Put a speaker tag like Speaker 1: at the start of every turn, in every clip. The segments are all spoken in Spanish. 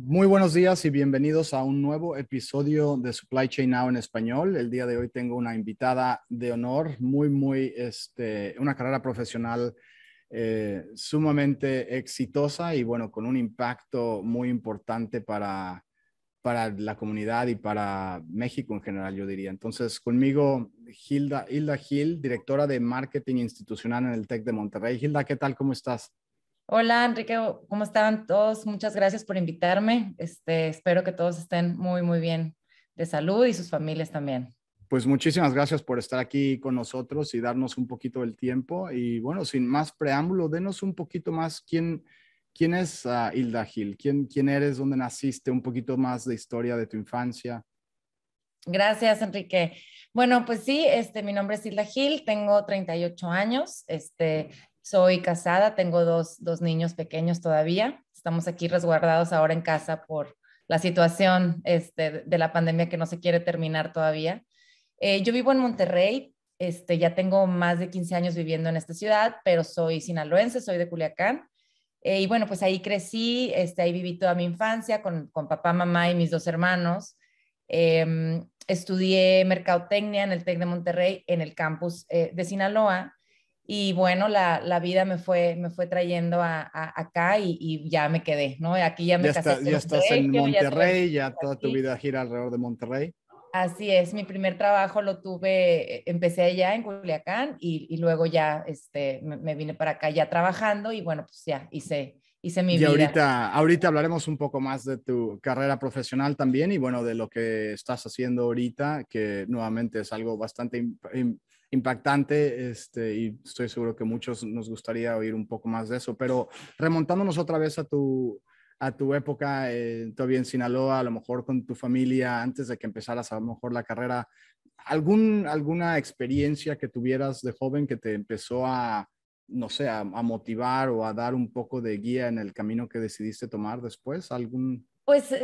Speaker 1: Muy buenos días y bienvenidos a un nuevo episodio de Supply Chain Now en español. El día de hoy tengo una invitada de honor, una carrera profesional sumamente exitosa y bueno, con un impacto muy importante para la comunidad y para México en general, yo diría. Entonces, conmigo Hilda Gil, directora de Marketing Institucional en el TEC de Monterrey. Hilda, ¿qué tal? ¿Cómo estás?
Speaker 2: Hola Enrique, ¿cómo están todos? Muchas gracias por invitarme. Espero que todos estén muy, muy bien de salud y sus familias también.
Speaker 1: Pues muchísimas gracias por estar aquí con nosotros y darnos un poquito del tiempo. Y bueno, sin más preámbulo, denos un poquito más quién es Hilda Gil, quién eres, dónde naciste, un poquito más de historia de tu infancia.
Speaker 2: Gracias, Enrique. Bueno, pues sí, mi nombre es Hilda Gil, tengo 38 años, soy casada, tengo dos niños pequeños todavía. Estamos aquí resguardados ahora en casa por la situación, de la pandemia que no se quiere terminar todavía. Yo vivo en Monterrey, ya tengo más de 15 años viviendo en esta ciudad, pero soy sinaloense, soy de Culiacán. Y bueno, pues ahí crecí, ahí viví toda mi infancia con papá, mamá y mis dos hermanos. Estudié mercadotecnia en el TEC de Monterrey, en el campus de Sinaloa. Y bueno, la vida me fue trayendo acá y ya me quedé, ¿no? Aquí ya me casé
Speaker 1: Ya
Speaker 2: con un
Speaker 1: estás en
Speaker 2: regio, ya tuve mis
Speaker 1: Monterrey, ya
Speaker 2: hijos
Speaker 1: toda tu
Speaker 2: aquí.
Speaker 1: vida gira alrededor de Monterrey.
Speaker 2: Así es, mi primer trabajo lo tuve, empecé allá en Culiacán y luego ya me vine para acá ya trabajando y bueno, pues ya hice mi
Speaker 1: Y
Speaker 2: vida.
Speaker 1: ahorita hablaremos un poco más de tu carrera profesional también y bueno, de lo que estás haciendo ahorita, que nuevamente es algo bastante impactante, y estoy seguro que muchos nos gustaría oír un poco más de eso, pero remontándonos otra vez a tu época, todavía en Sinaloa, a lo mejor con tu familia, antes de que empezaras a lo mejor la carrera, alguna experiencia que tuvieras de joven que te empezó a no sé, a motivar o a dar un poco de guía en el camino que decidiste tomar después? ¿Algún?
Speaker 2: Pues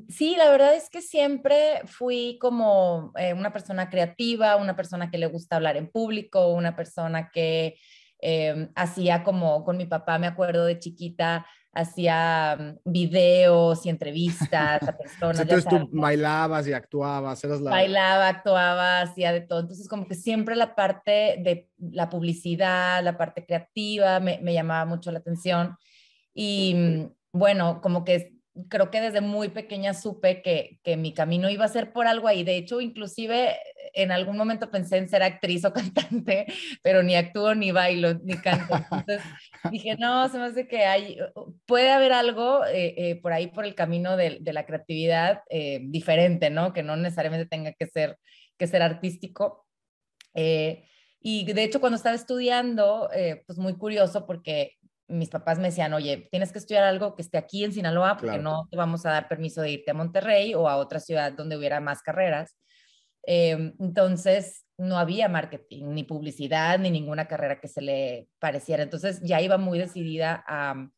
Speaker 2: sí, la verdad es que siempre fui como una persona creativa, una persona que le gusta hablar en público, una persona que hacía como con mi papá, me acuerdo de chiquita, hacía videos y entrevistas a personas, ya
Speaker 1: Entonces
Speaker 2: sabes,
Speaker 1: tú bailabas y actuabas, eras la...
Speaker 2: bailaba, actuaba, hacía de todo. Entonces, como que siempre la parte de la publicidad, la parte creativa, me llamaba mucho la atención. Y bueno, como que creo que desde muy pequeña supe que mi camino iba a ser por algo ahí. De hecho, inclusive en algún momento pensé en ser actriz o cantante, pero ni actúo, ni bailo, ni canto. Entonces dije, no, se me hace que puede haber algo por ahí, por el camino de la creatividad diferente, ¿no? Que no necesariamente tenga que ser artístico. Eh, y de hecho, cuando estaba estudiando, pues muy curioso porque mis papás me decían, oye, tienes que estudiar algo que esté aquí en Sinaloa porque
Speaker 1: Claro.
Speaker 2: no te vamos a dar permiso de irte a Monterrey o a otra ciudad donde hubiera más carreras. Entonces, no había marketing, ni publicidad, ni ninguna carrera que se le pareciera. Entonces, ya iba muy decidida a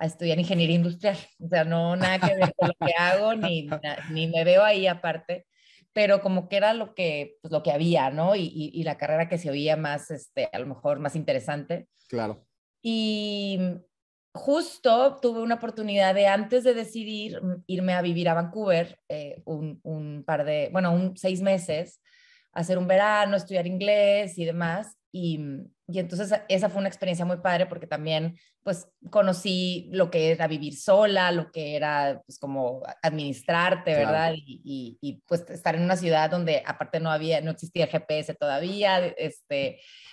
Speaker 2: estudiar ingeniería industrial. O sea, no nada que ver con lo que hago, ni me veo ahí aparte, pero como que era pues, lo que había, ¿no? Y la carrera que se oía más, a lo mejor más interesante.
Speaker 1: Claro.
Speaker 2: Y justo tuve una oportunidad de antes de decidir irme a vivir a Vancouver un par de, bueno, 6 meses, hacer un verano, estudiar inglés y demás. Y entonces esa fue una experiencia muy padre porque también pues conocí lo que era vivir sola, lo que era pues como administrarte,
Speaker 1: Claro.
Speaker 2: ¿verdad? Pues estar en una ciudad donde aparte no existía el GPS todavía,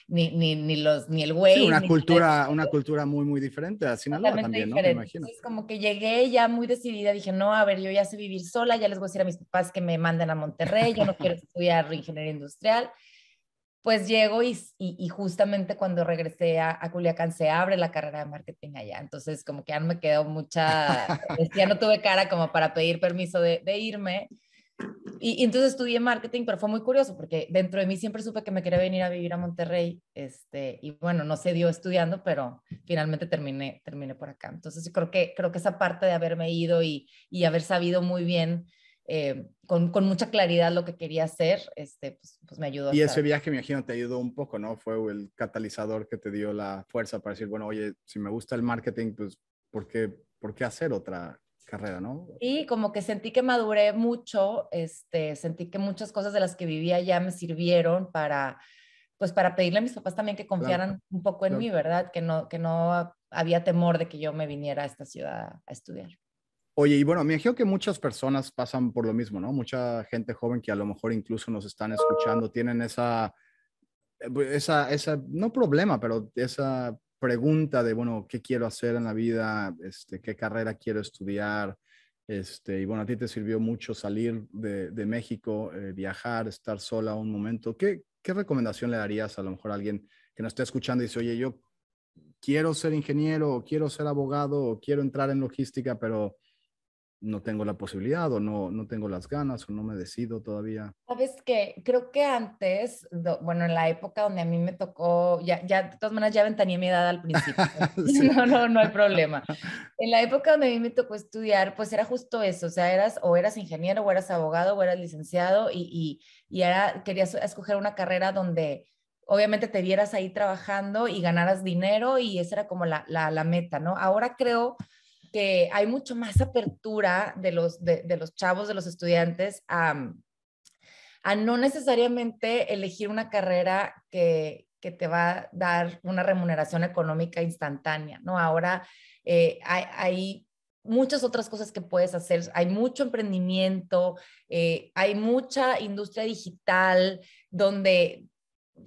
Speaker 2: ni el
Speaker 1: Sí,
Speaker 2: Waze, ni nada de eso.
Speaker 1: una cultura muy, muy diferente a Sinaloa
Speaker 2: Totalmente
Speaker 1: también, ¿no? Me
Speaker 2: diferente.
Speaker 1: imagino.
Speaker 2: Entonces, como que llegué ya muy decidida, dije, no, a ver, yo ya sé vivir sola, ya les voy a decir a mis papás que me manden a Monterrey, yo no quiero estudiar ingeniería industrial. Pues llego y justamente cuando regresé a Culiacán se abre la carrera de marketing allá. Entonces, como que ya no me quedó ya no tuve cara como para pedir permiso de irme. Y entonces estudié marketing, pero fue muy curioso porque dentro de mí siempre supe que me quería venir a vivir a Monterrey, y bueno, no se dio estudiando, pero finalmente terminé por acá. Entonces yo creo que esa parte de haberme ido y haber sabido muy bien, con mucha claridad lo que quería hacer, pues me ayudó
Speaker 1: Y
Speaker 2: hasta.
Speaker 1: ese viaje, me imagino, te ayudó un poco, ¿no? Fue el catalizador que te dio la fuerza para decir, bueno, oye, si me gusta el marketing, pues, por qué hacer carrera, ¿no?
Speaker 2: Y como que sentí que maduré mucho, sentí que muchas cosas de las que vivía ya me sirvieron para, pues para pedirle a mis papás también que
Speaker 1: Claro,
Speaker 2: confiaran un poco en
Speaker 1: claro.
Speaker 2: mí, ¿verdad? Que no había temor de que yo me viniera a esta ciudad a estudiar.
Speaker 1: Oye, y bueno, me imagino que muchas personas pasan por lo mismo, ¿no? Mucha gente joven que a lo mejor incluso nos están escuchando, tienen no problema, pero esa pregunta de, bueno, ¿qué quiero hacer en la vida? ¿Qué carrera quiero estudiar? Y bueno, a ti te sirvió mucho salir de México, viajar, estar sola un momento. ¿Qué recomendación le darías a lo mejor a alguien que nos esté escuchando y dice, oye, yo quiero ser ingeniero, o quiero ser abogado, o quiero entrar en logística, pero no tengo la posibilidad, o no tengo las ganas, o no me decido todavía?
Speaker 2: Sabes que creo que antes, bueno, en la época donde a mí me tocó, ya de todas maneras ya ventaneé mi edad al principio.
Speaker 1: Sí.
Speaker 2: No hay problema. En la época donde a mí me tocó estudiar, pues era justo eso, o sea, eras ingeniero, o eras abogado, o eras licenciado, querías escoger una carrera donde obviamente te vieras ahí trabajando y ganaras dinero, y esa era como la meta, ¿no? Ahora creo que hay mucho más apertura de los chavos, de los estudiantes a no necesariamente elegir una carrera que te va a dar una remuneración económica instantánea, ¿no? Ahora hay muchas otras cosas que puedes hacer, hay mucho emprendimiento, hay mucha industria digital donde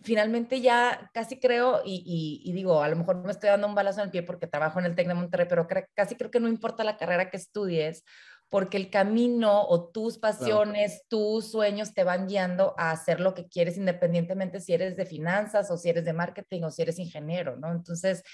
Speaker 2: finalmente ya casi creo, y digo, a lo mejor me estoy dando un balazo en el pie porque trabajo en el TEC de Monterrey, pero casi creo que no importa la carrera que estudies, porque el camino o tus
Speaker 1: Claro.
Speaker 2: pasiones, tus sueños te van guiando a hacer lo que quieres, independientemente si eres de finanzas o si eres de marketing o si eres ingeniero, ¿no? Entonces,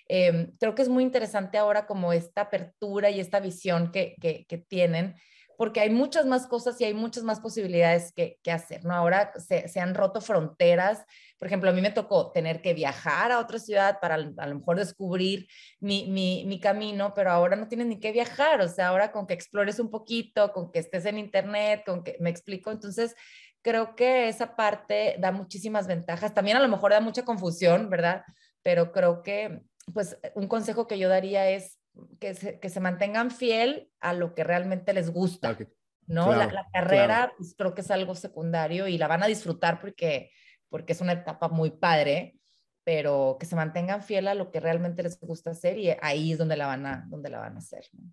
Speaker 2: creo que es muy interesante ahora como esta apertura y esta visión que tienen, porque hay muchas más cosas y hay muchas más posibilidades que hacer, ¿no? Ahora se han roto fronteras. Por ejemplo, a mí me tocó tener que viajar a otra ciudad para a lo mejor descubrir mi camino, pero ahora no tienes ni que viajar, o sea, ahora con que explores un poquito, con que estés en internet, con que me explico, entonces creo que esa parte da muchísimas ventajas, también a lo mejor da mucha confusión, ¿verdad? Pero creo que, pues, un consejo que yo daría es que se mantengan fiel a lo que realmente les
Speaker 1: Claro,
Speaker 2: gusta, ¿no?
Speaker 1: claro,
Speaker 2: La
Speaker 1: claro.
Speaker 2: carrera, pues creo que es algo secundario y la van a disfrutar porque es una etapa muy padre, pero que se mantengan fiel a lo que realmente les gusta hacer, y ahí es donde la van a hacer, ¿no?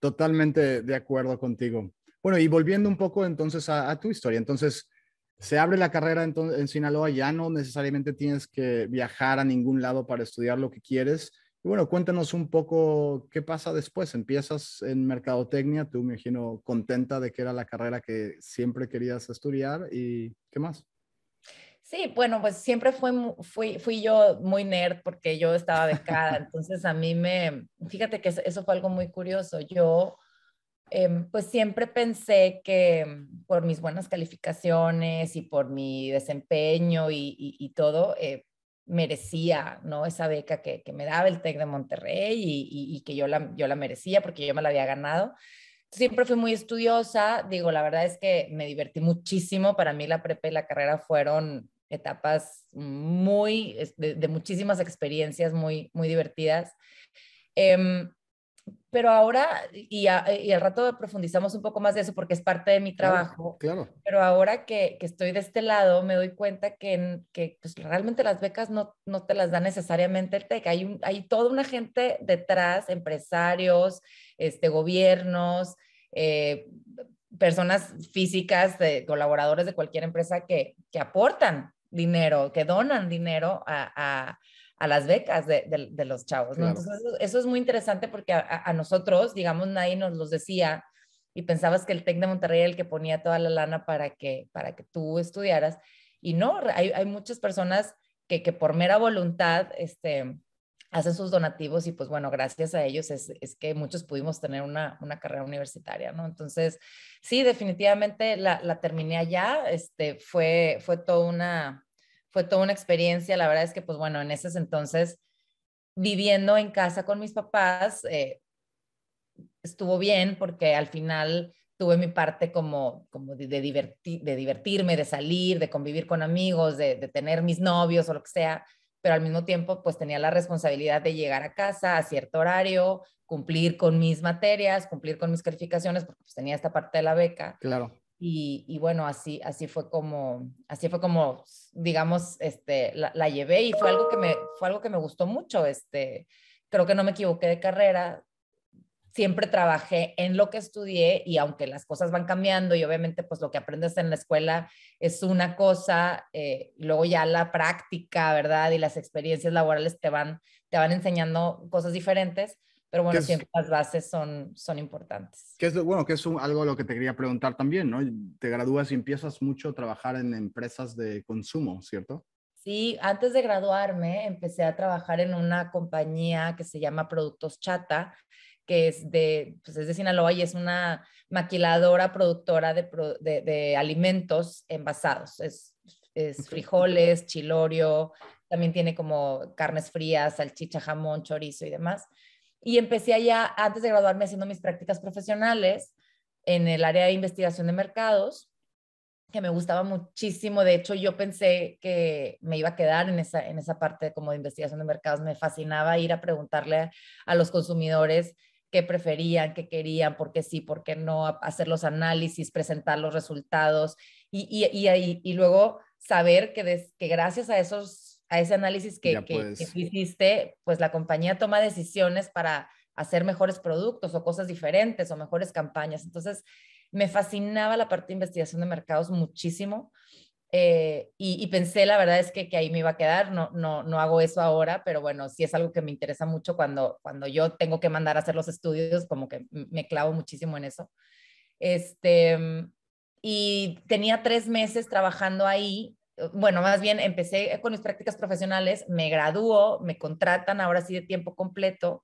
Speaker 1: Totalmente de acuerdo contigo. Bueno, y volviendo un poco entonces a tu historia, entonces se abre la carrera en Sinaloa, ya no necesariamente tienes que viajar a ningún lado para estudiar lo que quieres. Y bueno, cuéntanos un poco qué pasa después. Empiezas en mercadotecnia, tú me imagino contenta de que era la carrera que siempre querías estudiar, y ¿qué más?
Speaker 2: Sí, bueno, pues siempre fui yo muy nerd porque yo estaba becada, entonces fíjate que eso fue algo muy curioso. Yo pues siempre pensé que por mis buenas calificaciones y por mi desempeño y todo, merecía, ¿no? Esa beca que me daba el TEC de Monterrey, y que yo la merecía porque yo me la había ganado. Siempre fui muy estudiosa, digo, la verdad es que me divertí muchísimo. Para mí la prepa y la carrera fueron etapas de muchísimas experiencias muy divertidas. Em, pero ahora, y al rato profundizamos un poco más de eso porque es parte de mi
Speaker 1: Claro,
Speaker 2: trabajo,
Speaker 1: claro,
Speaker 2: pero ahora que estoy de este lado me doy cuenta que pues, realmente las becas no te las da necesariamente el TEC. Hay toda una gente detrás, empresarios, gobiernos, eh, personas físicas, colaboradores de cualquier empresa que aportan dinero, que donan dinero a las becas de los chavos, ¿no?
Speaker 1: claro.
Speaker 2: Entonces, eso es muy interesante porque a nosotros, digamos, nadie nos los decía, y pensabas que el TEC de Monterrey era el que ponía toda la lana para que tú estudiaras, y no, hay muchas personas que por mera voluntad, hacen sus donativos, y pues bueno, gracias a ellos es que muchos pudimos tener una carrera universitaria, ¿no? Entonces, sí, definitivamente la terminé allá, fue toda una experiencia. La verdad es que, pues bueno, en ese entonces, viviendo en casa con mis papás, estuvo bien porque al final tuve mi parte como de divertirme, de salir, de convivir con amigos, de tener mis novios o lo que sea, pero al mismo tiempo pues tenía la responsabilidad de llegar a casa a cierto horario, cumplir con mis materias, cumplir con mis calificaciones, porque pues tenía esta parte de la beca.
Speaker 1: Claro.
Speaker 2: Y bueno, así fue como, digamos, la llevé y fue algo que me gustó mucho. Creo que no me equivoqué de carrera, siempre trabajé en lo que estudié y aunque las cosas van cambiando y obviamente pues lo que aprendes en la escuela es una cosa, luego ya la práctica, ¿verdad? Y las experiencias laborales te van enseñando cosas diferentes, pero
Speaker 1: ¿Qué
Speaker 2: bueno,
Speaker 1: es,
Speaker 2: siempre las bases son importantes.
Speaker 1: bueno, que es algo lo que te quería preguntar también, ¿no? Te gradúas y empiezas mucho a trabajar en empresas de consumo, ¿cierto?
Speaker 2: Sí, antes de graduarme empecé a trabajar en una compañía que se llama Productos Chata, que pues es de Sinaloa y es una maquiladora productora de alimentos envasados. Es
Speaker 1: Ok.
Speaker 2: frijoles, chilorio, también tiene como carnes frías, salchicha, jamón, chorizo y demás. Y empecé allá, antes de graduarme, haciendo mis prácticas profesionales en el área de investigación de mercados, que me gustaba muchísimo. De hecho, yo pensé que me iba a quedar en esa parte como de investigación de mercados. Me fascinaba ir a preguntarle a los consumidores qué preferían, qué querían, por qué sí, por qué no, hacer los análisis, presentar los resultados y luego saber que gracias a ese análisis
Speaker 1: Ya
Speaker 2: que
Speaker 1: pues,
Speaker 2: tú hiciste, pues la compañía toma decisiones para hacer mejores productos o cosas diferentes o mejores campañas. Entonces, me fascinaba la parte de investigación de mercados muchísimo. Y pensé, la verdad es que ahí me iba a quedar, no hago eso ahora, pero bueno, sí es algo que me interesa mucho cuando yo tengo que mandar a hacer los estudios, como que me clavo muchísimo en eso. Este, y tenía 3 meses trabajando ahí. Bueno, más bien empecé con mis prácticas profesionales, me graduó, me contratan ahora sí de tiempo completo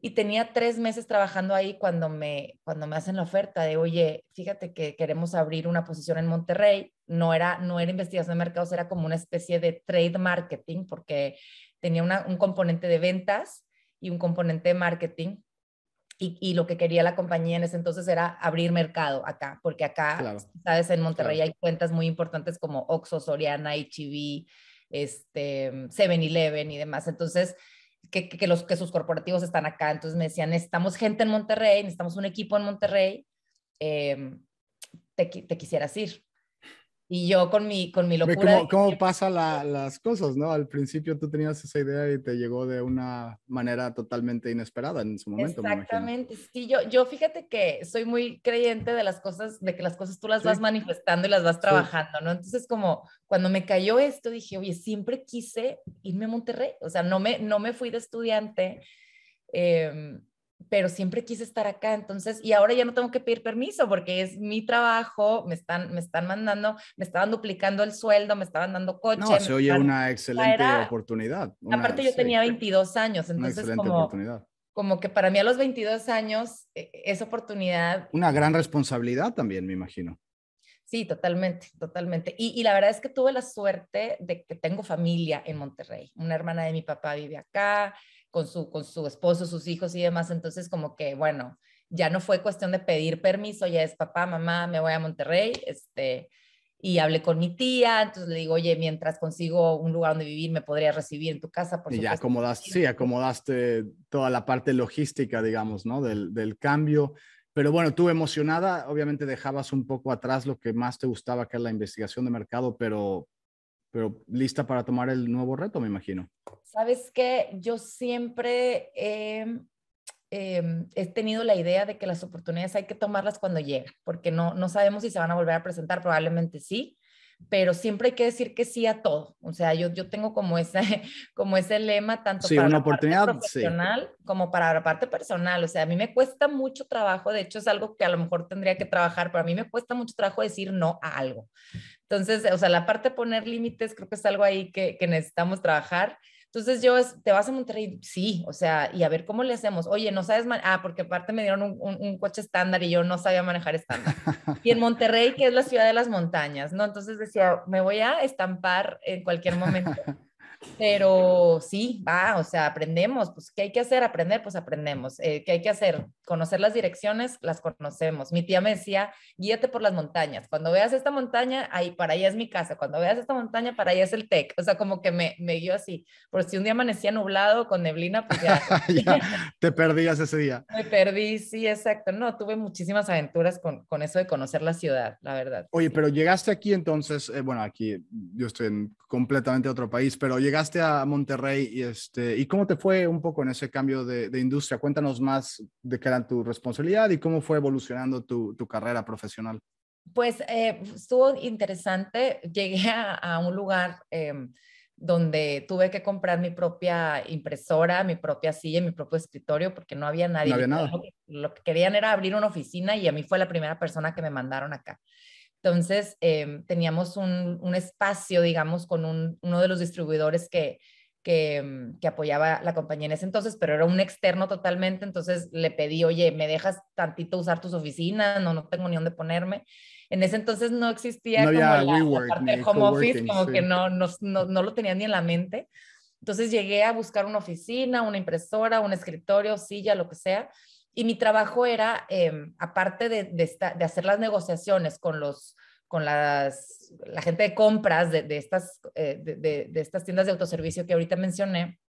Speaker 2: y tenía 3 meses trabajando ahí cuando me hacen la oferta de, oye, fíjate que queremos abrir una posición en Monterrey. No era investigación de mercados, era como una especie de trade marketing, porque tenía un componente de ventas y un componente de marketing. Y lo que quería la compañía en ese entonces era abrir mercado acá, porque acá,
Speaker 1: claro,
Speaker 2: sabes, en Monterrey
Speaker 1: claro.
Speaker 2: hay cuentas muy importantes como Oxxo, Soriana, H-E-B, 7-Eleven y demás. Entonces, que sus corporativos están acá. Entonces me decían, necesitamos gente en Monterrey, necesitamos un equipo en Monterrey, eh, te quisieras ir. Y yo con mi
Speaker 1: Ve
Speaker 2: locura de
Speaker 1: cómo pasa las cosas, ¿no? Al principio tú tenías esa idea y te llegó de una manera totalmente inesperada en su momento, me imagino.
Speaker 2: exactamente, sí, yo fíjate que soy muy creyente de las cosas, de que las cosas tú las vas
Speaker 1: Sí,
Speaker 2: manifestando y las vas
Speaker 1: sí.
Speaker 2: trabajando, ¿no? Entonces, como cuando me cayó esto, dije, oye, siempre quise irme a Monterrey, o sea, no me fui de estudiante, eh, pero siempre quise estar acá, entonces, y ahora ya no tengo que pedir permiso porque es mi trabajo, me están mandando, me estaban duplicando el sueldo, me estaban dando
Speaker 1: No,
Speaker 2: coche,
Speaker 1: se oye una excelente
Speaker 2: era,
Speaker 1: oportunidad,
Speaker 2: aparte yo
Speaker 1: sí,
Speaker 2: tenía 22 años,
Speaker 1: una
Speaker 2: entonces
Speaker 1: excelente oportunidad.
Speaker 2: como que para mí a los 22 años, esa oportunidad,
Speaker 1: Una gran responsabilidad también, me imagino.
Speaker 2: sí, totalmente, totalmente. Y la verdad es que tuve la suerte de que tengo familia en Monterrey. Una hermana de mi papá vive acá, con su esposo, sus hijos y demás. Entonces, como que, bueno, ya no fue cuestión de pedir permiso, ya es papá, mamá, me voy a Monterrey, y hablé con mi tía, entonces le digo, oye, mientras consigo un lugar donde vivir, me podrías recibir en tu casa, por
Speaker 1: Y ya
Speaker 2: supuesto.
Speaker 1: acomodaste, sí, acomodaste toda la parte logística, digamos, ¿no? Del cambio. Pero bueno, tú emocionada, obviamente dejabas un poco atrás lo que más te gustaba, que es la investigación de mercado, pero lista para tomar el nuevo reto, me imagino.
Speaker 2: ¿Sabes qué? Yo siempre he tenido la idea de que las oportunidades hay que tomarlas cuando llegan, porque no sabemos si se van a volver a presentar, probablemente sí, pero siempre hay que decir que sí a todo. O sea, yo tengo como ese lema tanto
Speaker 1: Sí,
Speaker 2: para
Speaker 1: una
Speaker 2: la parte
Speaker 1: oportunidad, sí.
Speaker 2: profesional como para la parte personal. O sea, a mí me cuesta mucho trabajo, de hecho es algo que a lo mejor tendría que trabajar, pero a mí me cuesta mucho trabajo decir no a algo. Entonces, o sea, la parte de poner límites creo que es algo ahí que necesitamos trabajar. Entonces ¿te vas a Monterrey? Sí, o sea, y a ver cómo le hacemos. Oye, no sabes, porque aparte me dieron un coche estándar y yo no sabía manejar estándar. Y en Monterrey, que es la ciudad de las montañas, ¿no? Entonces decía, me voy a estampar en cualquier momento. Pero sí, va, o sea, aprendemos, pues, ¿qué hay que hacer? Aprender, pues aprendemos. ¿Qué hay que hacer? Conocer las direcciones, las conocemos. Mi tía me decía, guíate por las montañas. Cuando veas esta montaña, ahí, para allá es mi casa. Cuando veas esta montaña, para allá es el TEC. O sea, como que me guió así. Por si un día amanecía nublado con neblina, pues ya.
Speaker 1: Ya te perdías ese día.
Speaker 2: Me perdí, sí, exacto. No, tuve muchísimas aventuras con eso de conocer la ciudad, la verdad,
Speaker 1: Oye,
Speaker 2: sí.
Speaker 1: pero llegaste aquí entonces, bueno, aquí yo estoy en completamente otro país, pero llegaste a Monterrey ¿y cómo te fue un poco en ese cambio de industria? Cuéntanos más de qué era tu responsabilidad y cómo fue evolucionando tu carrera profesional.
Speaker 2: Pues estuvo interesante. Llegué a un lugar donde tuve que comprar mi propia impresora, mi propia silla, mi propio escritorio, porque no había nadie.
Speaker 1: No había
Speaker 2: Literal,
Speaker 1: nada.
Speaker 2: lo que querían era abrir una oficina y a mí fue la primera persona que me mandaron acá. Entonces, teníamos un espacio, digamos, con uno de los distribuidores que apoyaba la compañía en ese entonces, pero era un externo totalmente. Entonces le pedí, oye, ¿me dejas tantito usar tus oficinas? No, no tengo ni dónde ponerme. En ese entonces no
Speaker 1: No
Speaker 2: existía como
Speaker 1: había
Speaker 2: la
Speaker 1: WeWork
Speaker 2: parte de
Speaker 1: ni
Speaker 2: home office,
Speaker 1: coworking,
Speaker 2: como que
Speaker 1: sí.
Speaker 2: no lo tenía ni en la mente. Entonces llegué a buscar una oficina, una impresora, un escritorio, silla, lo que sea. Y mi trabajo era, aparte de hacer las negociaciones la gente de compras de estas tiendas de autoservicio que ahorita mencioné,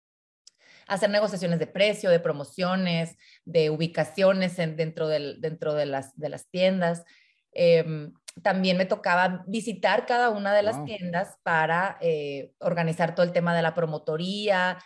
Speaker 2: hacer negociaciones de precio, de promociones, de ubicaciones dentro de las tiendas. Eh, También me tocaba visitar cada una de las
Speaker 1: Wow.
Speaker 2: tiendas para organizar todo el tema de la promotoría,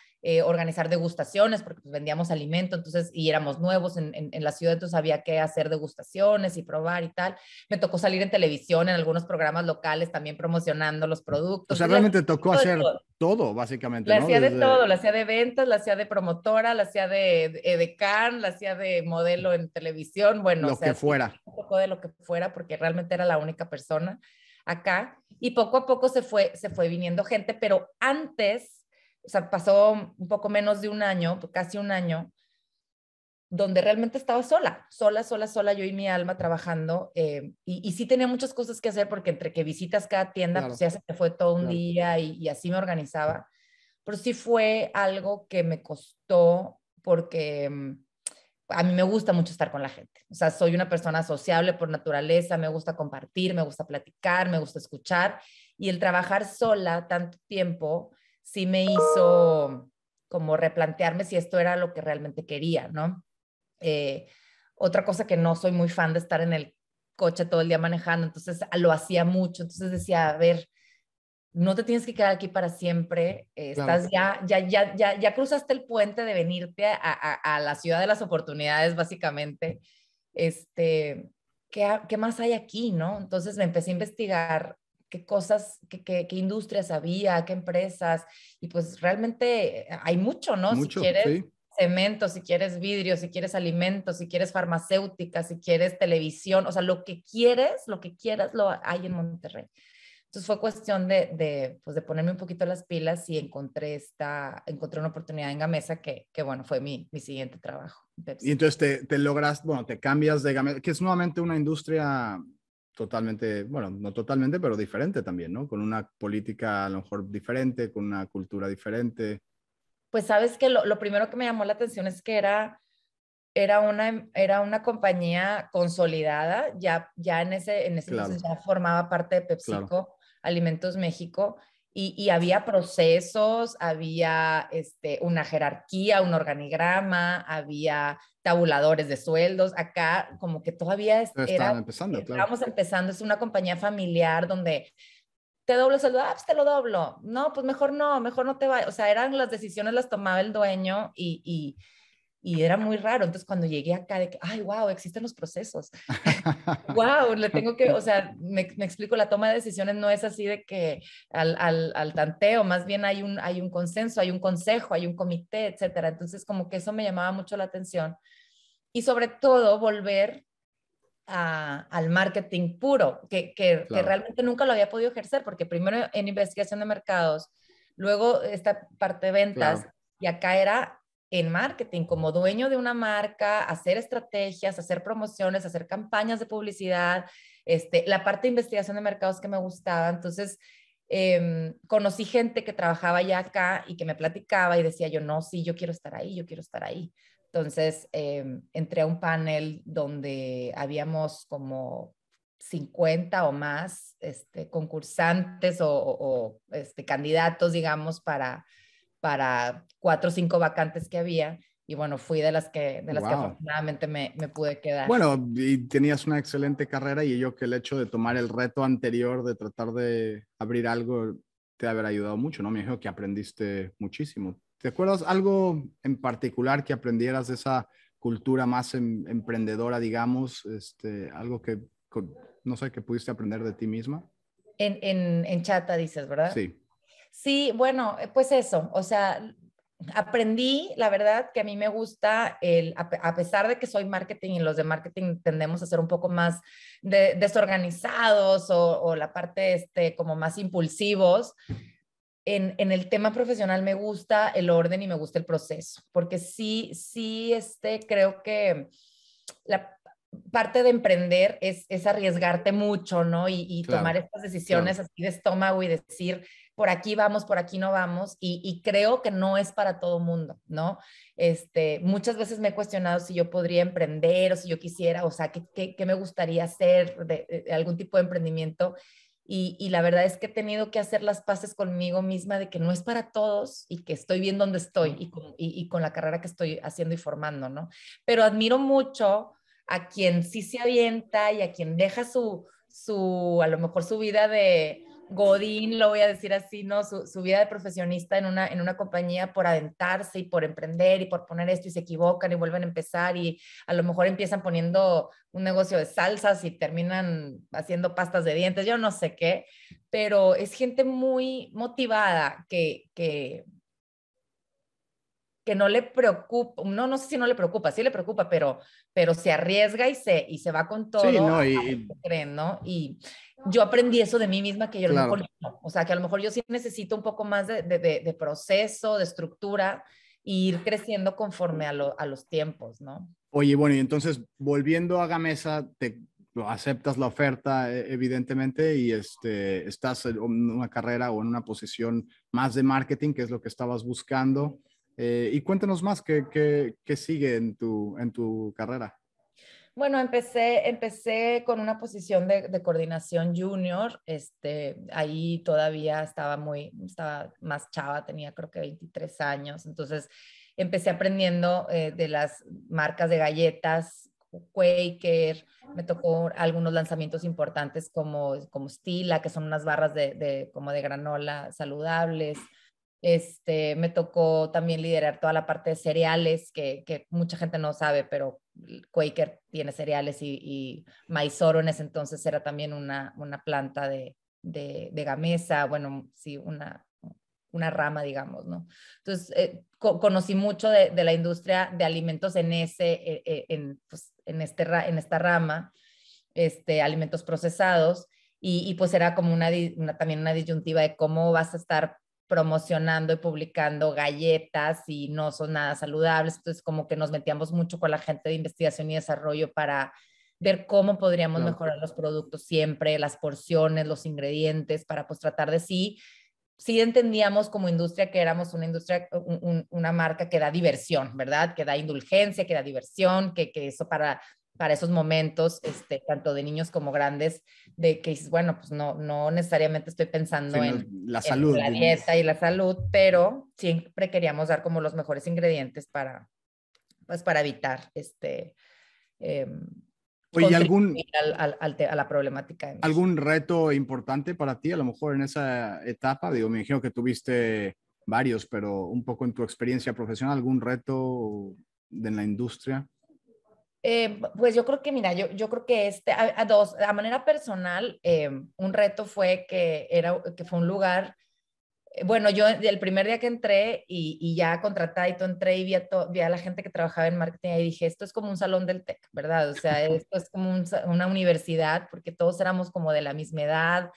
Speaker 2: organizar degustaciones, porque pues, vendíamos alimento, entonces, y éramos nuevos en la ciudad, entonces había que hacer degustaciones y probar y tal. Me tocó salir en televisión, en algunos programas locales, también promocionando los
Speaker 1: O
Speaker 2: productos.
Speaker 1: sea,
Speaker 2: Entonces,
Speaker 1: realmente tocó
Speaker 2: de
Speaker 1: hacer
Speaker 2: todo.
Speaker 1: todo, básicamente,
Speaker 2: La
Speaker 1: ¿no?
Speaker 2: hacía de
Speaker 1: Desde
Speaker 2: todo, la hacía de ventas, la hacía de promotora, la hacía de edecán, la hacía de modelo en televisión, bueno, o
Speaker 1: lo que
Speaker 2: sea, sí,
Speaker 1: fuera.
Speaker 2: un poco de lo que fuera, porque realmente era la única persona acá. Y poco a poco se fue viniendo gente, pero antes, o sea, pasó un poco menos de un año, casi un año, donde realmente estaba sola, yo y mi alma trabajando. Y sí tenía muchas cosas que hacer porque entre que visitas cada tienda, pues
Speaker 1: Claro,
Speaker 2: ya se te fue todo un
Speaker 1: claro.
Speaker 2: día y así me organizaba, pero sí fue algo que me costó porque a mí me gusta mucho estar con la gente. O sea, soy una persona sociable por naturaleza, me gusta compartir, me gusta platicar, me gusta escuchar. Y el trabajar sola tanto tiempo sí me hizo como replantearme si esto era lo que realmente quería, ¿no? Eh, Otra cosa que no soy muy fan de estar en el coche todo el día manejando, entonces lo hacía mucho. Entonces decía, a ver, no te tienes que quedar aquí para siempre,
Speaker 1: Claro.
Speaker 2: estás ya cruzaste el puente de venirte a la ciudad de las oportunidades, básicamente, este, ¿qué más hay aquí, no? Entonces me empecé a investigar qué cosas, qué industrias había, qué empresas, y pues realmente hay mucho, ¿no? Si
Speaker 1: Mucho,
Speaker 2: quieres
Speaker 1: sí.
Speaker 2: cemento, si quieres vidrio, si quieres alimentos, si quieres farmacéutica, si quieres televisión, o sea, lo que quieras lo hay en Monterrey. Entonces fue cuestión pues de ponerme un poquito las pilas y encontré una oportunidad en Gamesa que bueno, fue mi siguiente trabajo en
Speaker 1: Y
Speaker 2: PepsiCo.
Speaker 1: entonces te logras, bueno, te cambias de Gamesa, que es nuevamente una industria totalmente, bueno, no totalmente, pero diferente también, ¿no? Con una política a lo mejor diferente, con una cultura diferente.
Speaker 2: Pues sabes que lo primero que me llamó la atención es que era una compañía consolidada, ya en ese
Speaker 1: Claro,
Speaker 2: entonces ya formaba parte de
Speaker 1: claro.
Speaker 2: PepsiCo Alimentos México y había procesos, había una jerarquía, un organigrama, había tabuladores de sueldos. Acá como que todavía
Speaker 1: Estaban empezando, claro.
Speaker 2: estábamos empezando, es una compañía familiar donde te doblo el sueldo, pues te lo doblo. No, pues mejor no te vayas. O sea, eran las decisiones las tomaba el dueño y era muy raro. Entonces, cuando llegué acá, de que, ay, wow, existen los procesos. Wow, o sea, me explico, la toma de decisiones no es así de que al tanteo, más bien hay un consenso, hay un consejo, hay un comité, etcétera. Entonces, como que eso me llamaba mucho la atención. Y sobre todo, volver al marketing puro, que
Speaker 1: Claro,
Speaker 2: realmente nunca lo había podido ejercer, porque primero en investigación de mercados, luego esta parte de ventas,
Speaker 1: claro.
Speaker 2: y acá era en marketing, como dueño de una marca, hacer estrategias, hacer promociones, hacer campañas de publicidad, la parte de investigación de mercados que me gustaba. Entonces, conocí gente que trabajaba ya acá y que me platicaba y decía yo, no, sí, yo quiero estar ahí, yo quiero estar ahí. Entonces, entré a un panel donde habíamos como 50 o más concursantes o candidatos, digamos, para 4 o 5 vacantes que había. Y bueno, fui de las que
Speaker 1: Wow.
Speaker 2: afortunadamente me pude quedar.
Speaker 1: Bueno, y tenías una excelente carrera y yo que el hecho de tomar el reto anterior de tratar de abrir algo te habrá ayudado mucho, ¿no? Me dijo que aprendiste muchísimo. ¿Te acuerdas algo en particular que aprendieras de esa cultura más emprendedora, digamos? Algo que, no sé, que pudiste aprender de ti misma.
Speaker 2: En Chata dices, ¿verdad?
Speaker 1: Sí,
Speaker 2: Sí, bueno, pues eso, o sea, aprendí, la verdad, que a mí me gusta a pesar de que soy marketing y los de marketing tendemos a ser un poco más desorganizados o la parte como más impulsivos, en el tema profesional me gusta el orden y me gusta el proceso, porque sí, sí, creo que la parte de emprender es arriesgarte mucho, ¿no? Y tomar
Speaker 1: claro,
Speaker 2: estas decisiones
Speaker 1: claro.
Speaker 2: así de estómago y decir, por aquí vamos, por aquí no vamos, y creo que no es para todo mundo, ¿no? Muchas veces me he cuestionado si yo podría emprender o si yo quisiera, o sea, qué me gustaría hacer de algún tipo de emprendimiento. Y la verdad es que he tenido que hacer las paces conmigo misma de que no es para todos y que estoy bien donde estoy
Speaker 1: ¿No?
Speaker 2: y con la carrera que estoy haciendo y formando, ¿no? Pero admiro mucho a quien sí se avienta y a quien deja a lo mejor su vida de Godín, lo voy a decir así, ¿no? Su vida de profesionista en una compañía por aventarse y por emprender y por poner esto y se equivocan y vuelven a empezar y a lo mejor empiezan poniendo un negocio de salsas y terminan haciendo pastas de dientes, yo no sé qué, pero es gente muy motivada que no le preocupa, no sé si no le preocupa, sí le preocupa, pero se arriesga y se va con
Speaker 1: Sí,
Speaker 2: todo
Speaker 1: no,
Speaker 2: a ver qué creen, ¿no? Y yo aprendí eso de mí misma que yo a lo mejor
Speaker 1: claro.
Speaker 2: no, o sea, que a lo mejor yo sí necesito un poco más de proceso, de estructura, e ir creciendo conforme a los tiempos, ¿no?
Speaker 1: Oye, bueno, y entonces volviendo a Gamesa, te aceptas la oferta, evidentemente, y estás en una carrera o en una posición más de marketing, que es lo que estabas buscando. Y cuéntanos más, ¿qué sigue en tu carrera?
Speaker 2: Bueno, empecé con una posición de coordinación junior. Ahí todavía estaba más chava, tenía creo que 23 años. Entonces empecé aprendiendo de las marcas de galletas, Quaker, me tocó algunos lanzamientos importantes como Stila, que son unas barras como de granola saludables. Me tocó también liderar toda la parte de cereales, que mucha gente no sabe, pero Quaker tiene cereales y Maizoro en ese entonces era también una planta de Gamesa, bueno, sí, una rama, digamos, ¿no? Entonces, conocí mucho de la industria de alimentos pues, en esta rama, alimentos procesados, y pues era como también una disyuntiva de cómo vas a estar promocionando y publicando galletas y no son nada saludables. Entonces, como que nos metíamos mucho con la gente de investigación y desarrollo para ver cómo podríamos
Speaker 1: Claro.
Speaker 2: mejorar los productos siempre, las porciones, los ingredientes, para pues tratar de sí entendíamos como industria que éramos una industria, una marca que da diversión, ¿verdad? Que da indulgencia, que da diversión, que eso para esos momentos, tanto de niños como grandes, de que dices, bueno, pues no necesariamente estoy
Speaker 1: Sí,
Speaker 2: pensando
Speaker 1: no,
Speaker 2: en,
Speaker 1: la
Speaker 2: en
Speaker 1: salud.
Speaker 2: la dieta y la salud, pero siempre queríamos dar como los mejores ingredientes pues para evitar eh,
Speaker 1: Oye, ¿y
Speaker 2: contribuir a la problemática de México.
Speaker 1: algún reto importante para ti, a lo mejor en esa etapa? Digo, me imagino que tuviste varios, pero un poco en tu experiencia profesional, ¿algún reto en la industria?
Speaker 2: Pues yo creo que, mira, yo creo que a manera personal, un reto fue que fue un lugar, bueno, yo el primer día que entré y ya contratada y todo entré y vi a la gente que trabajaba en marketing y dije, esto es como un salón del TEC, ¿verdad? O sea, esto es como una universidad porque todos éramos como de la misma edad,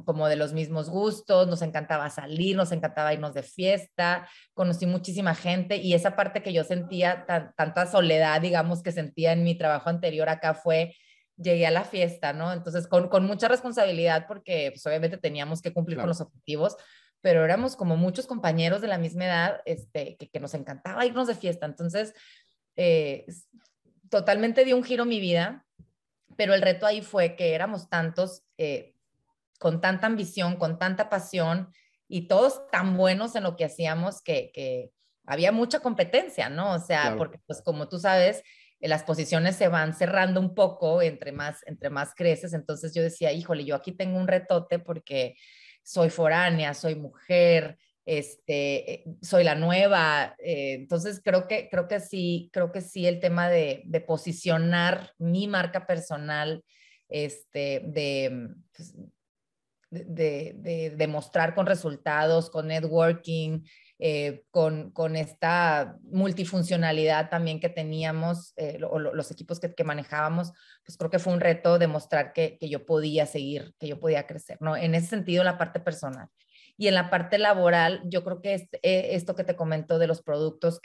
Speaker 2: como de los mismos gustos, nos encantaba salir, nos encantaba irnos de fiesta, conocí muchísima gente y esa parte que yo sentía, tanta soledad, digamos, que sentía en mi trabajo anterior acá fue llegué a la fiesta, ¿no? Entonces, con mucha responsabilidad porque pues, obviamente teníamos que cumplir con
Speaker 1: Claro,
Speaker 2: los objetivos, pero éramos como muchos compañeros de la misma edad que nos encantaba irnos de fiesta. Entonces, eh, totalmente dio un giro mi vida, pero el reto ahí fue que éramos tantos, con tanta ambición, con tanta pasión y todos tan buenos en lo que hacíamos que había mucha competencia, ¿no? O sea,
Speaker 1: claro.
Speaker 2: porque pues como tú sabes, las posiciones se van cerrando un poco entre más creces. Entonces yo decía, híjole, yo aquí tengo un retote porque soy foránea, soy mujer, soy la nueva. Entonces creo que sí el tema de posicionar mi marca personal, pues, de demostrar con resultados, con networking, con esta multifuncionalidad también que teníamos, los equipos que manejábamos, pues creo que fue un reto demostrar que yo podía seguir, que yo podía crecer, ¿no? En ese sentido, la parte personal. Y en la parte laboral, yo creo que esto que te comento de los productos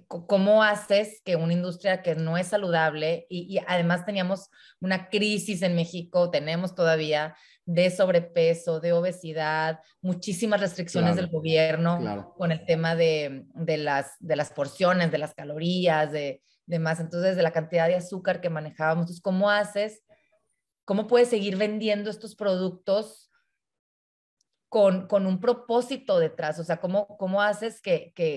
Speaker 2: ¿cómo haces que una industria que no es saludable y además teníamos una crisis en México, tenemos todavía de sobrepeso, de obesidad, muchísimas restricciones del
Speaker 1: Claro,
Speaker 2: gobierno
Speaker 1: claro.
Speaker 2: con el tema de las porciones, de las calorías, de más, entonces de la cantidad de azúcar que manejábamos. Entonces, ¿cómo haces? ¿Cómo puedes seguir vendiendo estos productos con un propósito detrás? O sea, ¿cómo haces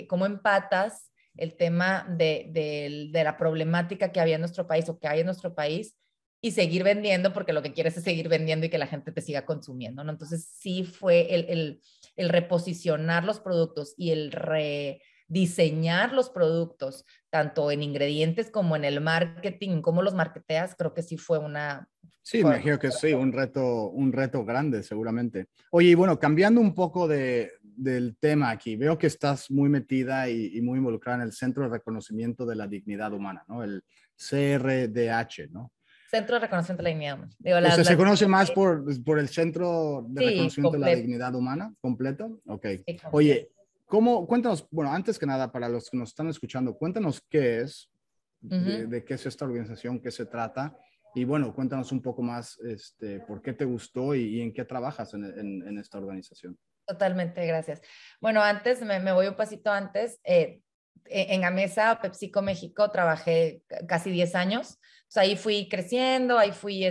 Speaker 2: cómo empatas el tema de la problemática que había en nuestro país o que hay en nuestro país y seguir vendiendo, porque lo que quieres es seguir vendiendo y que la gente te siga consumiendo, ¿no? Entonces sí fue el reposicionar los productos y el rediseñar los productos, tanto en ingredientes como en el marketing, cómo los marketeas, creo que sí fue
Speaker 1: Sí, me imagino que sí, un reto grande seguramente. Oye, y bueno, cambiando un poco del tema aquí, veo que estás muy metida y muy involucrada en el Centro de Reconocimiento de la Dignidad Humana, ¿no? El CRDH, ¿no?
Speaker 2: Centro de Reconocimiento de la Dignidad Humana. Digo,
Speaker 1: Este se conoce más por el Centro de
Speaker 2: sí,
Speaker 1: Reconocimiento de la
Speaker 2: completo.
Speaker 1: Dignidad Humana, completo. Ok.
Speaker 2: Sí, completo.
Speaker 1: Oye, cuéntanos, bueno, antes que nada, para los que nos están escuchando, cuéntanos qué es,
Speaker 2: Ujú.
Speaker 1: de qué es esta organización, qué se trata. Y bueno, cuéntanos un poco más, por qué te gustó y en qué trabajas en esta organización.
Speaker 2: Totalmente, gracias. Bueno, antes, me voy un pasito antes. En Gamesa, PepsiCo México, trabajé casi 10 años. Pues ahí fui creciendo, ahí fui